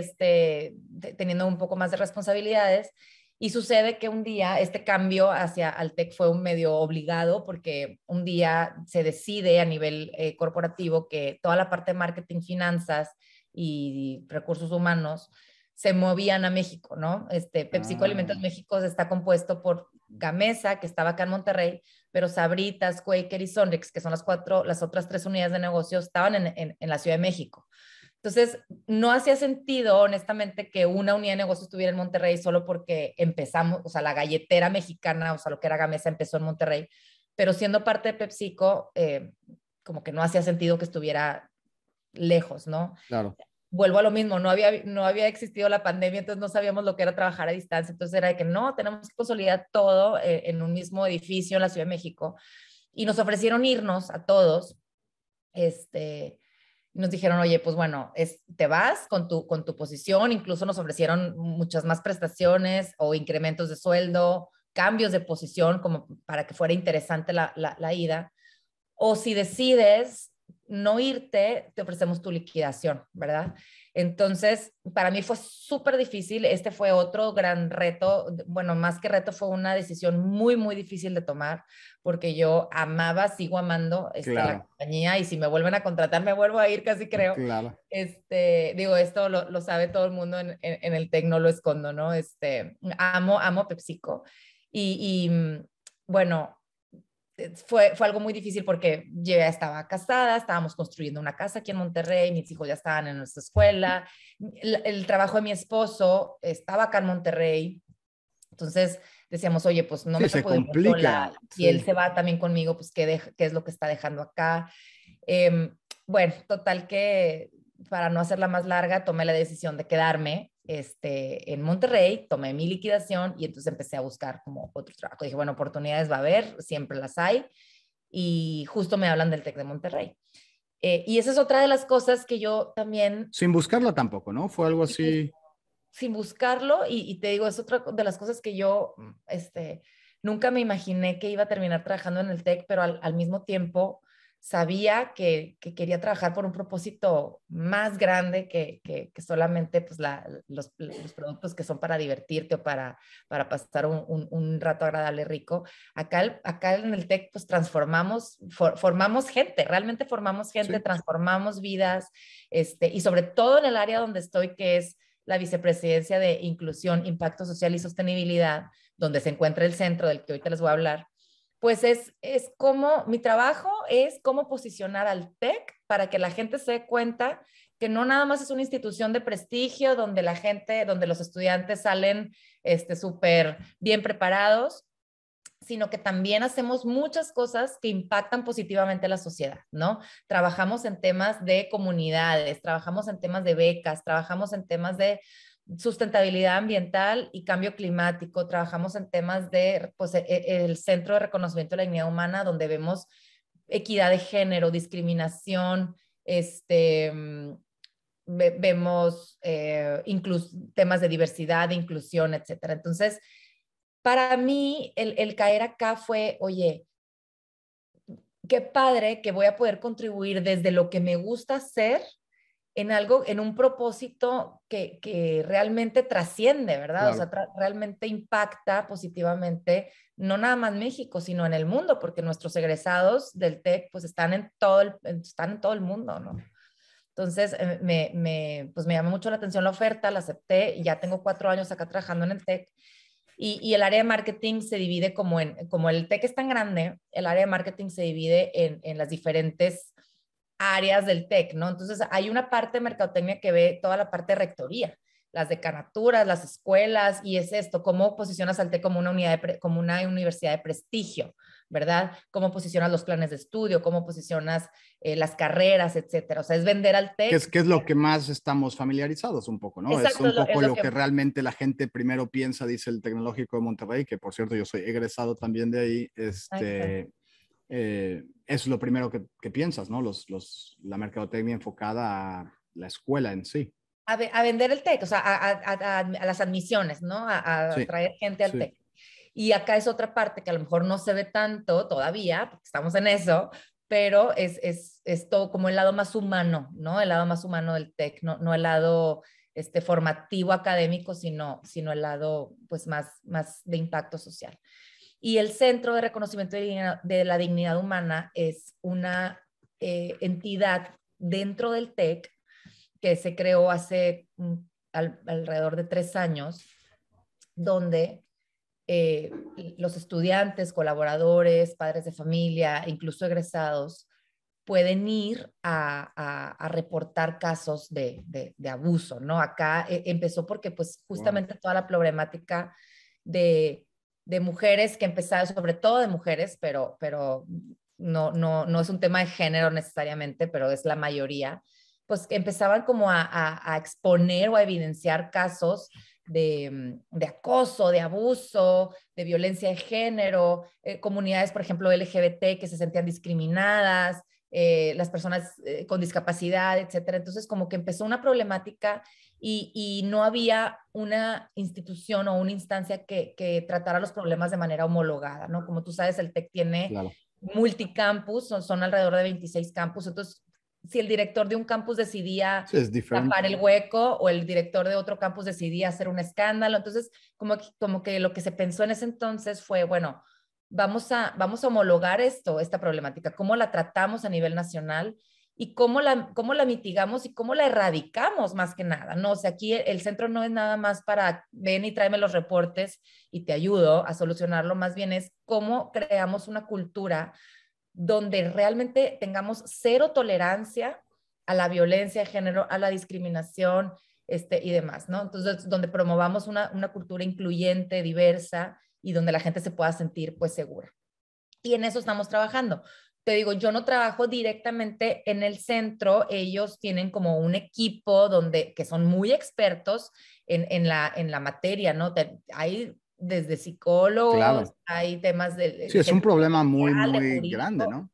Speaker 2: teniendo un poco más de responsabilidades. Y sucede que un día este cambio hacia Altec fue un medio obligado porque un día se decide a nivel corporativo que toda la parte de marketing, finanzas y recursos humanos se movían a México, ¿no? PepsiCo Alimentos
Speaker 1: Ah,
Speaker 2: México está compuesto por Gamesa, que estaba acá en Monterrey, pero Sabritas, Quaker y Sonrix, que son las otras tres unidades de negocio, estaban en la Ciudad de México. Entonces, no hacía sentido, honestamente, que una unidad de negocio estuviera en Monterrey solo porque empezamos, o sea, la galletera mexicana, o sea, lo que era Gamesa empezó en Monterrey, pero siendo parte de PepsiCo, como que no hacía sentido que estuviera lejos, ¿no?
Speaker 1: claro,
Speaker 2: Vuelvo a lo mismo, no había existido la pandemia, entonces no sabíamos lo que era trabajar a distancia, entonces era de que no, tenemos que consolidar todo en un mismo edificio en la Ciudad de México y nos ofrecieron irnos a todos, nos dijeron, oye, pues bueno, te vas con tu posición, incluso nos ofrecieron muchas más prestaciones o incrementos de sueldo, cambios de posición como para que fuera interesante la ida, o si decides no irte, te ofrecemos tu liquidación, ¿verdad? Entonces, para mí fue súper difícil. Este fue otro gran reto. Bueno, más que reto, fue una decisión muy, muy difícil de tomar porque yo amaba, sigo amando la
Speaker 1: claro,
Speaker 2: compañía y si me vuelven a contratar, me vuelvo a ir, casi creo.
Speaker 1: claro.
Speaker 2: Digo, esto lo sabe todo el mundo en el TEC, no lo escondo, ¿no? Amo PepsiCo. Bueno, fue algo muy difícil porque yo ya estaba casada, estábamos construyendo una casa aquí en Monterrey, mis hijos ya estaban en nuestra escuela, el trabajo de mi esposo estaba acá en Monterrey, entonces decíamos, oye, pues no
Speaker 1: Sí,
Speaker 2: me
Speaker 1: se
Speaker 2: puedo ir yo sola,
Speaker 1: complica,
Speaker 2: y él
Speaker 1: sí.
Speaker 2: se va también conmigo, pues qué es lo que está dejando acá. Eh, bueno, total que para no hacerla más larga, tomé la decisión de quedarme en Monterrey, tomé mi liquidación y entonces empecé a buscar como otro trabajo. Dije, bueno, oportunidades va a haber, siempre las hay y justo me hablan del TEC de Monterrey. Y esa es otra de las cosas que yo también,
Speaker 1: Sin buscarla tampoco, ¿no? Fue algo
Speaker 2: sin,
Speaker 1: así.
Speaker 2: sin buscarlo, y te digo, es otra de las cosas que yo nunca me imaginé que iba a terminar trabajando en el TEC, pero al mismo tiempo sabía que quería trabajar por un propósito más grande que solamente pues, los productos que son para divertirte o para pasar un rato agradable, rico. Acá en el TEC pues transformamos, formamos gente, realmente formamos gente,
Speaker 1: Sí,
Speaker 2: transformamos vidas, y sobre todo en el área donde estoy, que es la Vicepresidencia de Inclusión, Impacto Social y Sostenibilidad, donde se encuentra el centro del que ahorita les voy a hablar, pues es como, mi trabajo es cómo posicionar al TEC para que la gente se dé cuenta que no nada más es una institución de prestigio donde la gente, donde los estudiantes salen súper bien preparados, sino que también hacemos muchas cosas que impactan positivamente a la sociedad, ¿no? Trabajamos en temas de comunidades, trabajamos en temas de becas, trabajamos en temas de sustentabilidad ambiental y cambio climático, trabajamos en temas de, pues, el Centro de Reconocimiento de la Dignidad Humana, donde vemos equidad de género, discriminación, vemos temas de diversidad, de inclusión, etcétera. Entonces, para mí, el caer acá fue, oye, qué padre que voy a poder contribuir desde lo que me gusta hacer en algo, en un propósito que realmente trasciende, ¿verdad? O
Speaker 1: claro.
Speaker 2: sea, realmente impacta positivamente, no nada más México, sino en el mundo, porque nuestros egresados del TEC pues están en todo el mundo, ¿no? Entonces, pues me llamó mucho la atención la oferta, la acepté y ya tengo 4 años acá trabajando en el TEC. Y el área de marketing se divide como el TEC es tan grande, el área de marketing se divide en las diferentes áreas del TEC, ¿no? Entonces hay una parte de mercadotecnia que ve toda la parte de rectoría, las decanaturas, las escuelas, y es esto, cómo posicionas al TEC como una como una universidad de prestigio, ¿verdad? Cómo posicionas los planes de estudio, cómo posicionas las carreras, etcétera. O sea, es vender al TEC.
Speaker 1: ¿Qué es lo que más estamos familiarizados un poco, ¿no? Es
Speaker 2: Exacto,
Speaker 1: un
Speaker 2: es
Speaker 1: poco
Speaker 2: lo
Speaker 1: lo
Speaker 2: que...
Speaker 1: que realmente la gente primero piensa, dice el Tecnológico de Monterrey, que por cierto yo soy egresado también de ahí,
Speaker 2: Ay, qué padre.
Speaker 1: es lo primero que piensas, ¿no? La mercadotecnia enfocada a la escuela en sí.
Speaker 2: A vender el TEC, o sea, a las admisiones, ¿no? A
Speaker 1: Sí,
Speaker 2: traer gente al
Speaker 1: sí.
Speaker 2: TEC. Y acá es otra parte que a lo mejor no se ve tanto todavía, porque estamos en eso, pero es todo como el lado más humano, ¿no? El lado más humano del TEC, no el lado formativo académico, sino el lado pues más de impacto social. Y el Centro de Reconocimiento de la Dignidad Humana es una entidad dentro del TEC que se creó hace alrededor de 3 años, donde eh, los estudiantes, colaboradores, padres de familia, incluso egresados, pueden ir a reportar casos de abuso, ¿no? Acá empezó porque pues
Speaker 1: Wow.
Speaker 2: justamente toda la problemática de, de mujeres que empezaron, sobre todo de mujeres, pero no es un tema de género necesariamente, pero es la mayoría, pues que empezaban como a exponer o a evidenciar casos de acoso, de abuso, de violencia de género, comunidades, por ejemplo, LGBT que se sentían discriminadas, las personas con discapacidad, etcétera. Entonces, como que empezó una problemática y no había una institución o una instancia que tratara los problemas de manera homologada, ¿no? Como tú sabes, el TEC tiene
Speaker 1: Claro.
Speaker 2: multicampus, son alrededor de 26 campus, entonces si el director de un campus decidía
Speaker 1: Sí, es diferente.
Speaker 2: tapar el hueco o el director de otro campus decidía hacer un escándalo, entonces como que lo que se pensó en ese entonces fue, bueno, vamos a homologar esta problemática, cómo la tratamos a nivel nacional y cómo la mitigamos y cómo la erradicamos más que nada, ¿no? O sea, aquí el centro no es nada más para ven y tráeme los reportes y te ayudo a solucionarlo, más bien es cómo creamos una cultura donde realmente tengamos cero tolerancia a la violencia de género, a la discriminación y demás, ¿no? Entonces, donde promovamos una cultura incluyente, diversa y donde la gente se pueda sentir pues segura. Y en eso estamos trabajando. Te digo, yo no trabajo directamente en el centro, ellos tienen como un equipo que son muy expertos en la materia, ¿no? Hay desde psicólogos,
Speaker 1: Claro.
Speaker 2: hay temas
Speaker 1: Sí,
Speaker 2: de
Speaker 1: es un
Speaker 2: gente
Speaker 1: problema muy,
Speaker 2: legal, de
Speaker 1: muy grande,
Speaker 2: jurídico,
Speaker 1: ¿no?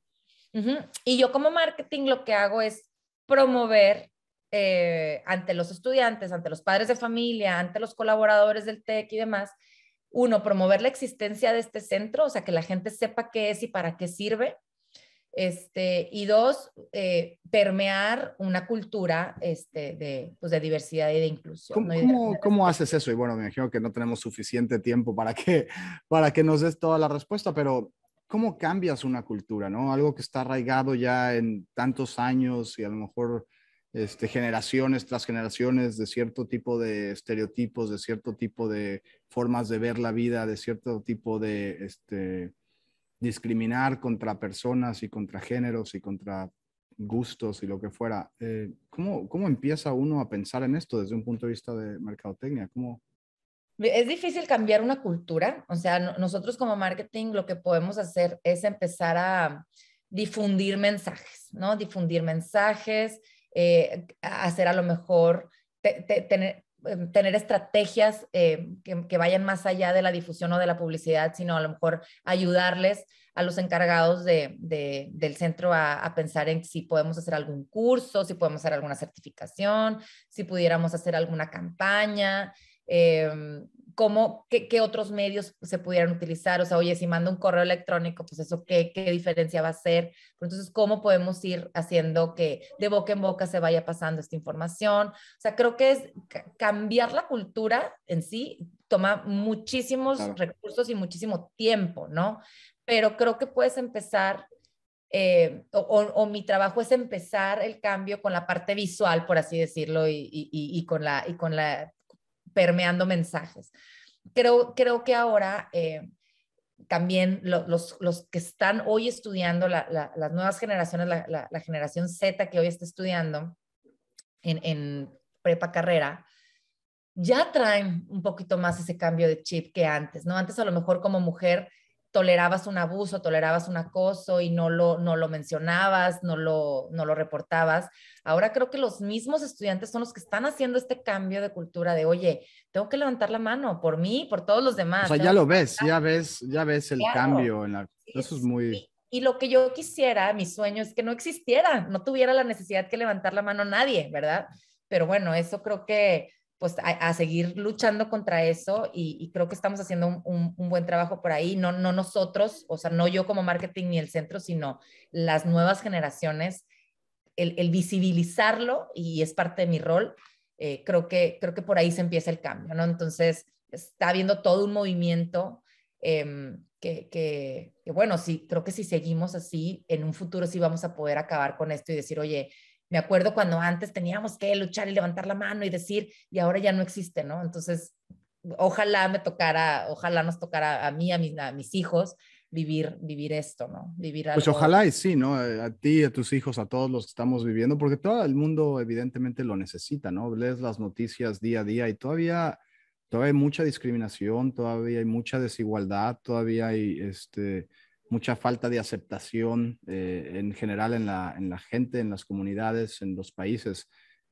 Speaker 2: Ujú. Y yo como marketing lo que hago es promover ante los estudiantes, ante los padres de familia, ante los colaboradores del TEC y demás, uno, promover la existencia de este centro, o sea, que la gente sepa qué es y para qué sirve. Y dos, permear una cultura pues de diversidad y de inclusión,
Speaker 1: ¿Cómo,
Speaker 2: ¿no? Y de
Speaker 1: cómo haces eso? Y bueno, me imagino que no tenemos suficiente tiempo para que nos des toda la respuesta, pero ¿cómo cambias una cultura, no? Algo que está arraigado ya en tantos años y a lo mejor generaciones tras generaciones de cierto tipo de estereotipos, de cierto tipo de formas de ver la vida, de cierto tipo de discriminar contra personas y contra géneros y contra gustos y lo que fuera. ¿Cómo empieza uno a pensar en esto desde un punto de vista de mercadotecnia? ¿Cómo?
Speaker 2: Es difícil cambiar una cultura, o sea, nosotros como marketing lo que podemos hacer es empezar a difundir mensajes, ¿no? Difundir mensajes, hacer a lo mejor, tener estrategias que vayan más allá de la difusión o de la publicidad, sino a lo mejor ayudarles a los encargados del centro a pensar en si podemos hacer algún curso, si podemos hacer alguna certificación, si pudiéramos hacer alguna campaña. ¿Qué otros medios se pudieran utilizar? O sea, oye, si mando un correo electrónico, pues eso, ¿qué diferencia va a hacer? Entonces, ¿cómo podemos ir haciendo que de boca en boca se vaya pasando esta información? O sea, creo que es cambiar la cultura en sí, toma muchísimos
Speaker 1: Claro.
Speaker 2: recursos y muchísimo tiempo, ¿no? Pero creo que puedes empezar o mi trabajo es empezar el cambio con la parte visual, por así decirlo, y con la permeando mensajes. Creo que ahora también los que están hoy estudiando, las nuevas generaciones, la generación Z que hoy está estudiando en prepa carrera, ya traen un poquito más ese cambio de chip que antes, ¿no? Antes a lo mejor como mujer tolerabas un abuso, tolerabas un acoso y no lo mencionabas, no lo reportabas. Ahora creo que los mismos estudiantes son los que están haciendo este cambio de cultura de, oye, tengo que levantar la mano por mí, por todos los
Speaker 1: O
Speaker 2: demás.
Speaker 1: sea, ya
Speaker 2: Tengo que
Speaker 1: lo ves,
Speaker 2: levantar,
Speaker 1: ya ves el
Speaker 2: claro.
Speaker 1: cambio en la... Eso es
Speaker 2: Es,
Speaker 1: muy...
Speaker 2: y lo que yo quisiera, mi sueño es que no existiera, no tuviera la necesidad que levantar la mano nadie, ¿verdad? Pero bueno, eso creo que pues a seguir luchando contra eso y creo que estamos haciendo un buen trabajo por ahí, no nosotros, o sea, no yo como marketing ni el centro, sino las nuevas generaciones, el visibilizarlo y es parte de mi rol, creo que por ahí se empieza el cambio, ¿no? Entonces, está habiendo todo un movimiento bueno, sí, creo que si seguimos así, en un futuro sí vamos a poder acabar con esto y decir, oye, me acuerdo cuando antes teníamos que luchar y levantar la mano y decir, y ahora ya no existe, ¿no? Entonces, ojalá nos tocara a mí, a mis hijos, vivir esto, ¿no? Vivir
Speaker 1: Pues
Speaker 2: algo.
Speaker 1: ojalá y sí, ¿no? A ti, a tus hijos, a todos los que estamos viviendo, porque todo el mundo evidentemente lo necesita, ¿no? Lees las noticias día a día y todavía hay mucha discriminación, todavía hay mucha desigualdad, todavía hay mucha falta de aceptación en general en la gente, en las comunidades, en los países.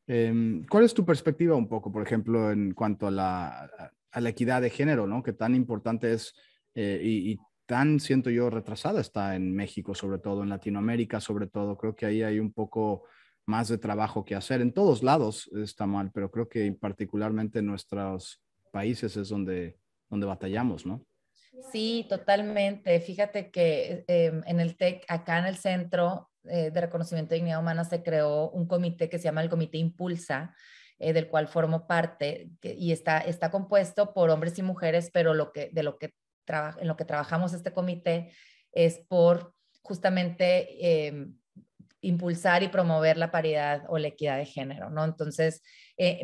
Speaker 1: ¿Cuál es tu perspectiva un poco, por ejemplo, en cuanto a la equidad de género, ¿no? Que tan importante es y tan, siento yo, retrasada está en México, sobre todo, en Latinoamérica, sobre todo. Creo que ahí hay un poco más de trabajo que hacer. En todos lados está mal, pero creo que particularmente en nuestros países es donde batallamos, ¿no?
Speaker 2: Sí, totalmente. Fíjate que en el TEC, acá en el Centro de Reconocimiento de Dignidad Humana, se creó un comité que se llama el Comité Impulsa, del cual formo parte, y está compuesto por hombres y mujeres, pero en lo que trabajamos este comité es por justamente impulsar y promover la paridad o la equidad de género, ¿no? Entonces,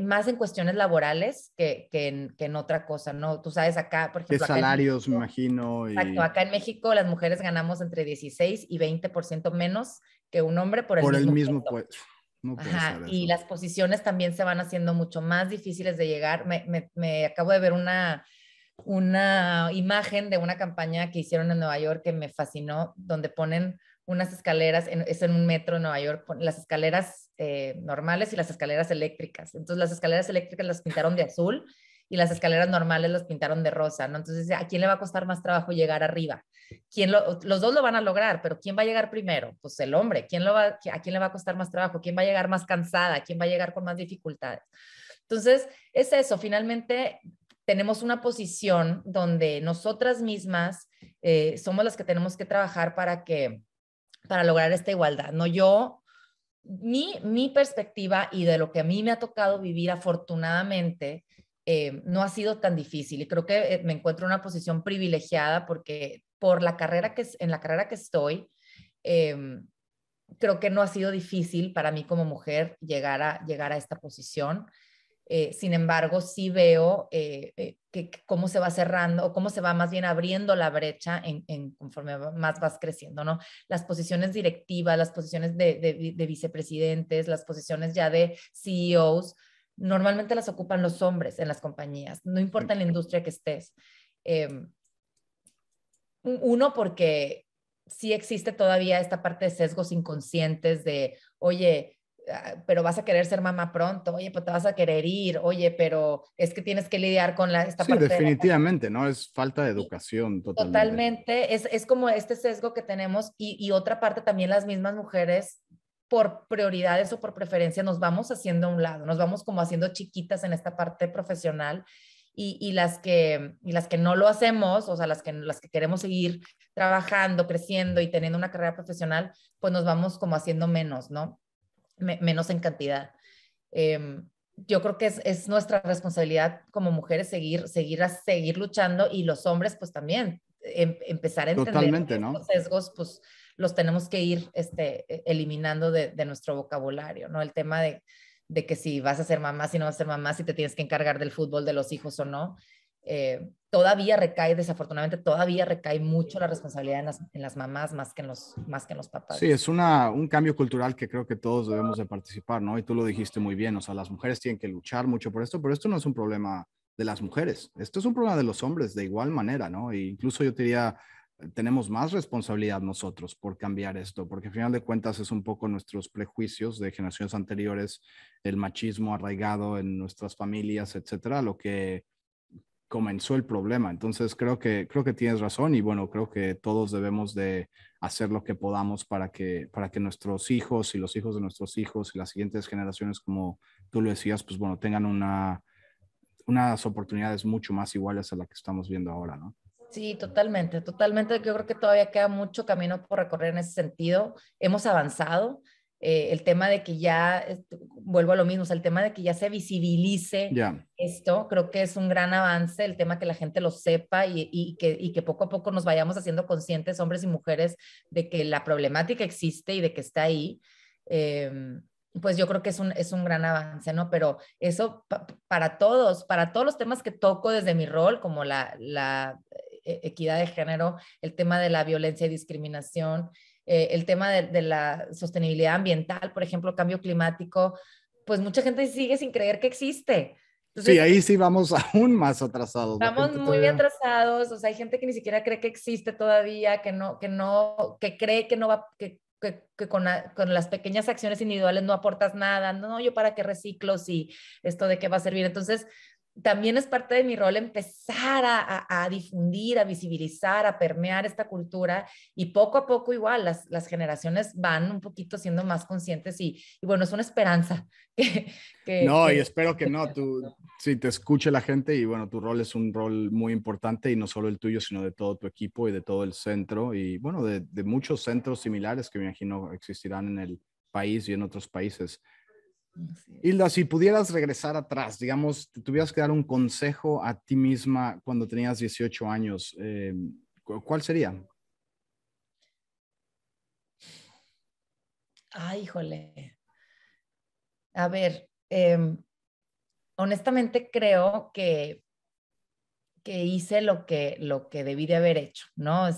Speaker 2: más en cuestiones laborales que en otra cosa, ¿no? Tú sabes, acá, por
Speaker 1: ¿Qué
Speaker 2: ejemplo, acá en
Speaker 1: salarios, me
Speaker 2: México,
Speaker 1: imagino?
Speaker 2: exacto,
Speaker 1: Y
Speaker 2: acá en México las mujeres ganamos entre 16 y 20% menos que un hombre por el
Speaker 1: por el
Speaker 2: mismo
Speaker 1: mismo,
Speaker 2: puesto.
Speaker 1: pues, no puede ser
Speaker 2: Ajá, y
Speaker 1: eso.
Speaker 2: las posiciones también se van haciendo mucho más difíciles de llegar. Me acabo de ver una imagen de una campaña que hicieron en Nueva York que me fascinó, donde ponen unas escaleras, es en un metro en Nueva York, las escaleras normales y las escaleras eléctricas. Entonces las escaleras eléctricas las pintaron de azul y las escaleras normales las pintaron de rosa, ¿no? Entonces, ¿a quién le va a costar más trabajo llegar arriba? Los dos lo van a lograr, pero ¿quién va a llegar primero? Pues el hombre. ¿A quién le va a costar más trabajo? ¿Quién va a llegar más cansada? ¿Quién va a llegar con más dificultades? Entonces, es eso, finalmente tenemos una posición donde nosotras mismas somos las que tenemos que trabajar para lograr esta igualdad, ¿no? Mi perspectiva y de lo que a mí me ha tocado vivir afortunadamente, no ha sido tan difícil y creo que me encuentro en una posición privilegiada porque por en la carrera que estoy, creo que no ha sido difícil para mí como mujer llegar a esta posición. Sin embargo, sí veo que cómo se va cerrando o cómo se va más bien abriendo la brecha conforme más vas creciendo, ¿no? Las posiciones directivas, las posiciones de vicepresidentes, las posiciones ya de CEOs, normalmente las ocupan los hombres en las compañías, no importa en la industria que estés. Uno, porque sí existe todavía esta parte de sesgos inconscientes de, oye, pero vas a querer ser mamá pronto, oye, pues te vas a querer ir, oye, pero es que tienes que lidiar con esta
Speaker 1: Sí,
Speaker 2: parte de
Speaker 1: definitivamente, ¿no? Es falta de educación totalmente.
Speaker 2: totalmente, es como este sesgo que tenemos y otra parte también las mismas mujeres por prioridades o por preferencia nos vamos haciendo a un lado, nos vamos como haciendo chiquitas en esta parte profesional y las que no lo hacemos, o sea, las que queremos seguir trabajando, creciendo y teniendo una carrera profesional, pues nos vamos como haciendo menos, ¿no? Menos en cantidad. Yo creo que es nuestra responsabilidad como mujeres seguir luchando y los hombres pues también empezar a entender que
Speaker 1: Totalmente,
Speaker 2: estos
Speaker 1: ¿no?
Speaker 2: sesgos pues los tenemos que ir eliminando de nuestro vocabulario, ¿no? El tema de que si vas a ser mamá, si no vas a ser mamá, si te tienes que encargar del fútbol de los hijos o no. Todavía recae, desafortunadamente, todavía recae mucho la responsabilidad en las mamás más que en los
Speaker 1: Sí,
Speaker 2: papás.
Speaker 1: es un cambio cultural que creo que todos debemos de participar, ¿no? Y tú lo dijiste muy bien, o sea, las mujeres tienen que luchar mucho por esto, pero esto no es un problema de las mujeres, esto es un problema de los hombres de igual manera, ¿no? E incluso yo te diría, tenemos más responsabilidad nosotros por cambiar esto, porque al final de cuentas es un poco nuestros prejuicios de generaciones anteriores, el machismo arraigado en nuestras familias, etcétera, lo que comenzó el problema. Entonces creo que tienes razón y bueno, creo que todos debemos de hacer lo que podamos para que nuestros hijos y los hijos de nuestros hijos y las siguientes generaciones, como tú lo decías, pues bueno, tengan unas oportunidades mucho más iguales a la que estamos viendo ahora, ¿no?
Speaker 2: Sí, totalmente, totalmente. Yo creo que todavía queda mucho camino por recorrer en ese sentido. Hemos avanzado. El tema de que ya, vuelvo a lo mismo, o sea, el tema de que ya se visibilice
Speaker 1: Ya,
Speaker 2: esto, creo que es un gran avance, el tema que la gente lo sepa y que poco a poco nos vayamos haciendo conscientes, hombres y mujeres, de que la problemática existe y de que está ahí. Eh, pues yo creo que es un gran avance, ¿no? Pero eso para todos los temas que toco desde mi rol, como la equidad de género, el tema de la violencia y discriminación, el tema de la sostenibilidad ambiental, por ejemplo, cambio climático, pues mucha gente sigue sin creer que existe.
Speaker 1: sí,
Speaker 2: Entonces,
Speaker 1: ahí sí vamos aún más atrasados. La
Speaker 2: estamos
Speaker 1: gente
Speaker 2: muy
Speaker 1: todavía...
Speaker 2: atrasados, o sea, hay gente que ni siquiera cree que existe todavía, que cree que no va, que con las pequeñas acciones individuales no aportas nada, no, yo para qué reciclo si esto de qué va a servir. Entonces, también es parte de mi rol empezar a difundir, a visibilizar, a permear esta cultura y poco a poco igual las generaciones van un poquito siendo más conscientes y bueno, es una esperanza que, que,
Speaker 1: No, y
Speaker 2: que
Speaker 1: espero que no, tú sí te escuche la gente y bueno, tu rol es un rol muy importante y no solo el tuyo, sino de todo tu equipo y de todo el centro y bueno, de muchos centros similares que me imagino existirán en el país y en otros países.
Speaker 2: Así es.
Speaker 1: Hilda, si pudieras regresar atrás, digamos, te tuvieras que dar un consejo a ti misma cuando tenías 18 años, ¿cuál sería?
Speaker 2: Ay, híjole. A ver, honestamente creo que hice lo que debí de haber hecho, ¿no?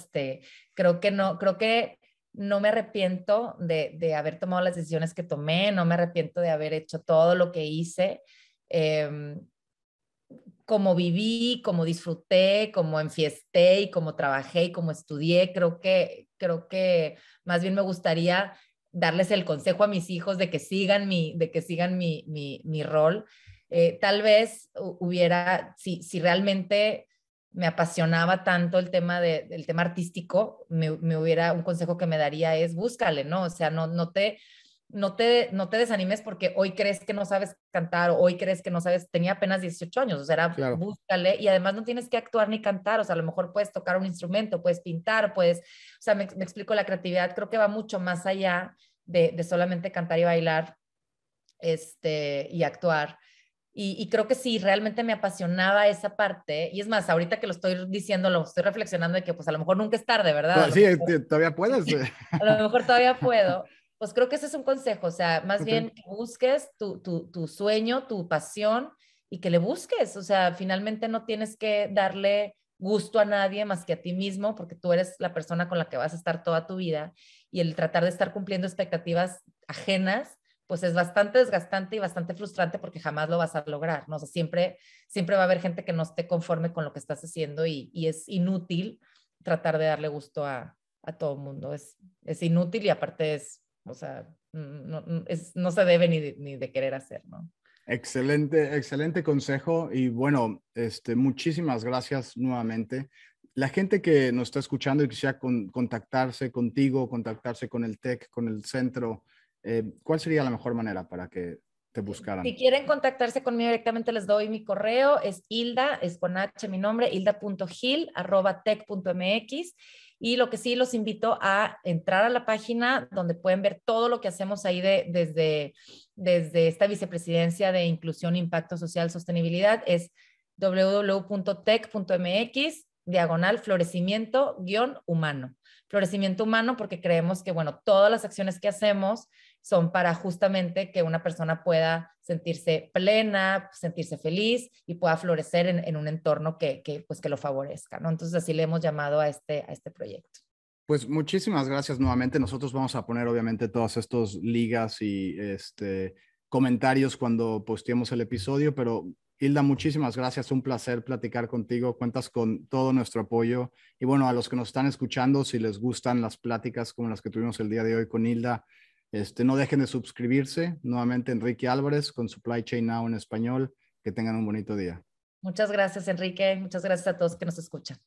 Speaker 2: Creo que no me arrepiento de haber tomado las decisiones que tomé, no me arrepiento de haber hecho todo lo que hice. Eh, Como viví, como disfruté, como enfiesté y como trabajé y como estudié, creo que más bien me gustaría darles el consejo a mis hijos de que sigan mi rol. Tal vez hubiera, si realmente me apasionaba tanto el tema del tema artístico, un consejo que me daría es búscale, ¿no? O sea, no te desanimes porque hoy crees que no sabes cantar o hoy crees que no sabes, tenía apenas 18 años, o sea,
Speaker 1: Claro.
Speaker 2: búscale y además no tienes que actuar ni cantar, o sea, a lo mejor puedes tocar un instrumento, puedes pintar, o sea, me explico, la creatividad creo que va mucho más allá de solamente cantar y bailar y actuar. Y creo que sí, realmente me apasionaba esa parte. Y es más, ahorita que lo estoy diciendo, lo estoy reflexionando de que pues a lo mejor nunca es tarde, ¿verdad?
Speaker 1: Sí, todavía puedes.
Speaker 2: A lo mejor todavía puedo. Pues creo que ese es un consejo, o sea, más
Speaker 1: Okay.
Speaker 2: bien que busques tu sueño, tu pasión y que le busques. O sea, finalmente no tienes que darle gusto a nadie más que a ti mismo, porque tú eres la persona con la que vas a estar toda tu vida y el tratar de estar cumpliendo expectativas ajenas pues es bastante desgastante y bastante frustrante porque jamás lo vas a lograr, ¿no? O sea, siempre va a haber gente que no esté conforme con lo que estás haciendo y es inútil tratar de darle gusto a todo el mundo. Es inútil y aparte o sea, no se debe ni de querer hacer, ¿no?
Speaker 1: Excelente, excelente consejo y bueno, muchísimas gracias nuevamente. La gente que nos está escuchando y quisiera contactarse contigo, contactarse con el TEC, con el centro, ¿cuál sería la mejor manera para que te buscaran?
Speaker 2: Si quieren contactarse conmigo directamente, les doy mi correo, es Hilda, es con H mi nombre, hilda.gil@tec.mx. Y lo que sí los invito a entrar a la página donde pueden ver todo lo que hacemos ahí desde esta vicepresidencia de Inclusión, Impacto Social, Sostenibilidad, es www.tec.mx/florecimiento-humano. Florecimiento humano porque creemos que, bueno, todas las acciones que hacemos son para justamente que una persona pueda sentirse plena, sentirse feliz y pueda florecer en un entorno pues, que lo favorezca, ¿no? Entonces así le hemos llamado a este proyecto.
Speaker 1: Pues muchísimas gracias nuevamente. Nosotros vamos a poner obviamente todas estas ligas y comentarios cuando posteemos el episodio, pero Hilda, muchísimas gracias. Un placer platicar contigo. Cuentas con todo nuestro apoyo. Y bueno, a los que nos están escuchando, si les gustan las pláticas como las que tuvimos el día de hoy con Hilda, no dejen de suscribirse. Nuevamente, Enrique Álvarez con Supply Chain Now en español. Que tengan un bonito día.
Speaker 2: Muchas gracias, Enrique. Muchas gracias a todos que nos escuchan.